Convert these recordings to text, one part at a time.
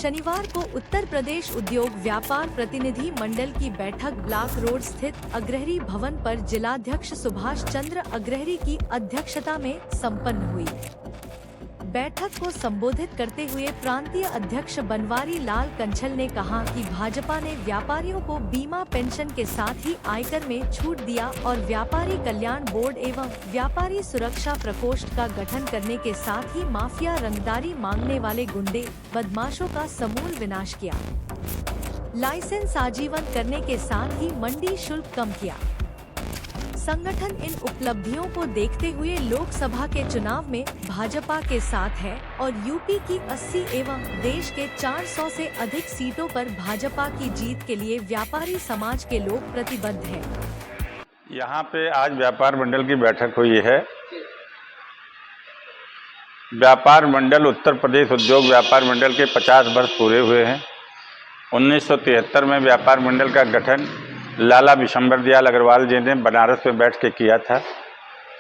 शनिवार को उत्तर प्रदेश उद्योग व्यापार प्रतिनिधि मंडल की बैठक ब्लॉक रोड स्थित अग्रहरी भवन पर जिलाध्यक्ष सुभाष चंद्र अग्रहरी की अध्यक्षता में संपन्न हुई। बैठक को संबोधित करते हुए प्रांतीय अध्यक्ष बनवारी लाल कंछल ने कहा कि भाजपा ने व्यापारियों को बीमा पेंशन के साथ ही आयकर में छूट दिया और व्यापारी कल्याण बोर्ड एवं व्यापारी सुरक्षा प्रकोष्ठ का गठन करने के साथ ही माफिया रंगदारी मांगने वाले गुंडे बदमाशों का समूल विनाश किया। लाइसेंस आजीवन करने के साथ ही मंडी शुल्क कम किया। संगठन इन उपलब्धियों को देखते हुए लोकसभा के चुनाव में भाजपा के साथ है और यूपी की 80 एवं देश के 400 से अधिक सीटों पर भाजपा की जीत के लिए व्यापारी समाज के लोग प्रतिबद्ध हैं। यहाँ पे आज व्यापार मंडल की बैठक हुई है। व्यापार मंडल उत्तर प्रदेश उद्योग व्यापार मंडल के 50 वर्ष पूरे हुए हैं। 1973 में व्यापार मंडल का गठन लाला विशंबर दयाल अग्रवाल जी ने बनारस में बैठ के किया था।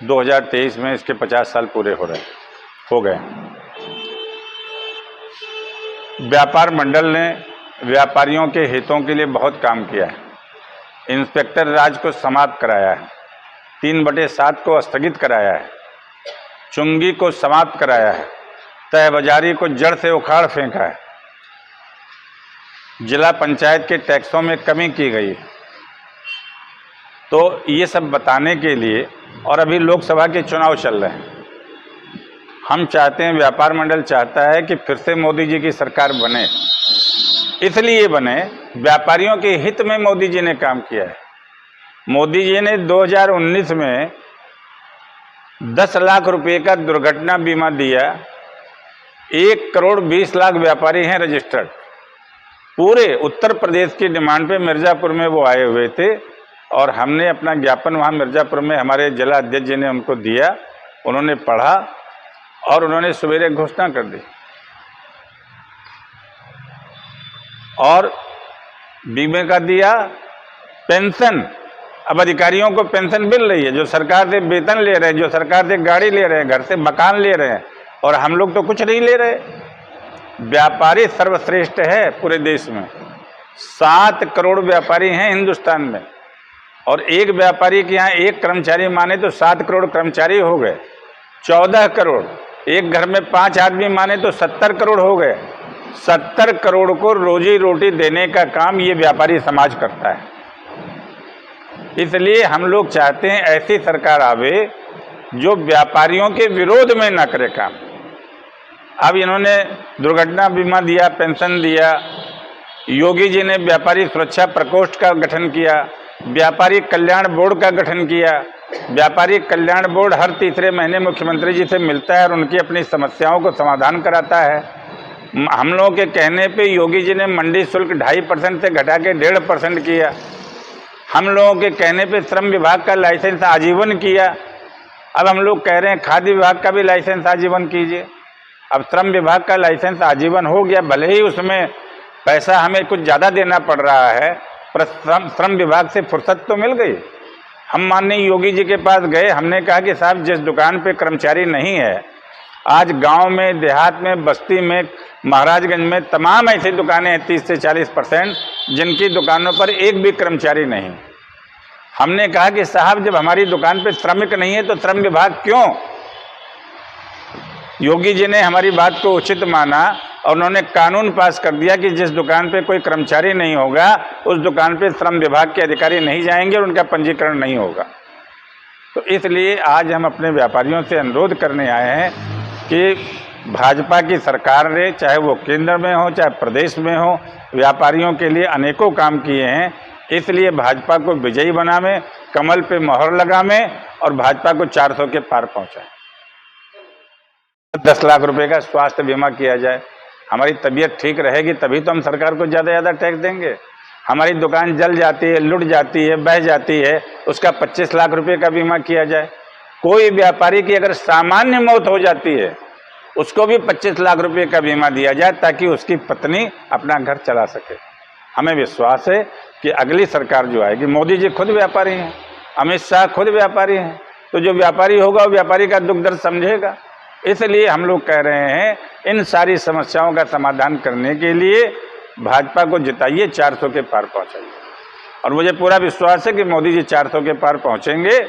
2023 में इसके 50 साल पूरे हो गए। व्यापार मंडल ने व्यापारियों के हितों के लिए बहुत काम किया है। इंस्पेक्टर राज को समाप्त कराया है, 3/7 को स्थगित कराया है, चुंगी को समाप्त कराया है, तहबाजारी को जड़ से उखाड़ फेंका है, जिला पंचायत के टैक्सों में कमी की गई है। तो ये सब बताने के लिए, और अभी लोकसभा के चुनाव चल रहे हैं, हम चाहते हैं, व्यापार मंडल चाहता है कि फिर से मोदी जी की सरकार बने। इसलिए बने, व्यापारियों के हित में मोदी जी ने काम किया है। मोदी जी ने 2019 में 10 लाख रुपए का दुर्घटना बीमा दिया। 1 करोड़ 20 लाख व्यापारी हैं रजिस्टर्ड। पूरे उत्तर प्रदेश की डिमांड पे मिर्जापुर में वो आए हुए थे और हमने अपना ज्ञापन वहाँ मिर्जापुर में हमारे जिला अध्यक्ष जी ने उनको दिया। उन्होंने पढ़ा और उन्होंने सवेरे घोषणा कर दी। और बीमे का दिया, पेंशन, अब अधिकारियों को पेंशन मिल रही है, जो सरकार से वेतन ले रहे हैं, जो सरकार से गाड़ी ले रहे हैं, घर से मकान ले रहे हैं, और हम लोग तो कुछ नहीं ले रहे। व्यापारी सर्वश्रेष्ठ है पूरे देश में। 7 करोड़ व्यापारी हैं हिंदुस्तान में, और एक व्यापारी के यहाँ 1 कर्मचारी माने तो 7 करोड़ कर्मचारी हो गए। 14 करोड़, एक घर में 5 आदमी माने तो 70 करोड़ हो गए। 70 करोड़ को रोजी रोटी देने का काम ये व्यापारी समाज करता है। इसलिए हम लोग चाहते हैं ऐसी सरकार आवे जो व्यापारियों के विरोध में न करे काम। अब इन्होंने दुर्घटना बीमा दिया, पेंशन दिया। योगी जी ने व्यापारी सुरक्षा प्रकोष्ठ का गठन किया, व्यापारी कल्याण बोर्ड का गठन किया। व्यापारी कल्याण बोर्ड हर तीसरे महीने मुख्यमंत्री जी से मिलता है और उनकी अपनी समस्याओं को समाधान कराता है। हम लोगों के कहने पे योगी जी ने मंडी शुल्क 2.5% से घटा के 1.5% किया। हम लोगों के कहने पे श्रम विभाग का लाइसेंस आजीवन किया। अब हम लोग कह रहे हैं खाद्य विभाग का भी लाइसेंस आजीवन कीजिए। अब श्रम विभाग का लाइसेंस आजीवन हो गया, भले ही उसमें पैसा हमें कुछ ज़्यादा देना पड़ रहा है, पर श्रम विभाग से फुर्सत तो मिल गई। हम माननीय योगी जी के पास गए, हमने कहा कि साहब जिस दुकान पे कर्मचारी नहीं है, आज गांव में, देहात में, बस्ती में, महाराजगंज में तमाम ऐसी दुकानें हैं 30 से 40% जिनकी दुकानों पर एक भी कर्मचारी नहीं। हमने कहा कि साहब जब हमारी दुकान पे श्रमिक नहीं है तो श्रम विभाग क्यों? योगी जी ने हमारी बात को उचित माना और उन्होंने कानून पास कर दिया कि जिस दुकान पे कोई कर्मचारी नहीं होगा उस दुकान पे श्रम विभाग के अधिकारी नहीं जाएंगे और उनका पंजीकरण नहीं होगा। तो इसलिए आज हम अपने व्यापारियों से अनुरोध करने आए हैं कि भाजपा की सरकार ने, चाहे वो केंद्र में हो चाहे प्रदेश में हो, व्यापारियों के लिए अनेकों काम किए हैं। इसलिए भाजपा को विजयी बनावें, कमल पे मोहर लगावें और भाजपा को 400 के पार पहुँचाएं। 10 लाख रुपए का स्वास्थ्य बीमा किया जाए। हमारी तबीयत ठीक रहेगी तभी तो हम सरकार को ज़्यादा ज़्यादा टैक्स देंगे। हमारी दुकान जल जाती है, लुट जाती है, बह जाती है, उसका 25 लाख रुपए का बीमा किया जाए। कोई व्यापारी की अगर सामान्य मौत हो जाती है उसको भी 25 लाख रुपए का बीमा दिया जाए ताकि उसकी पत्नी अपना घर चला सके। हमें विश्वास है कि अगली सरकार जो आएगी, मोदी जी खुद व्यापारी हैं, अमित शाह खुद व्यापारी हैं, तो जो व्यापारी होगा वो व्यापारी का दुख दर्द समझेगा। इसलिए हम लोग कह रहे हैं इन सारी समस्याओं का समाधान करने के लिए भाजपा को जिताइए, 400 के पार पहुंचाइए। और मुझे पूरा विश्वास है कि मोदी जी 400 के पार पहुंचेंगे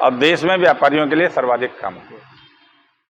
और देश में व्यापारियों के लिए सर्वाधिक काम होगा।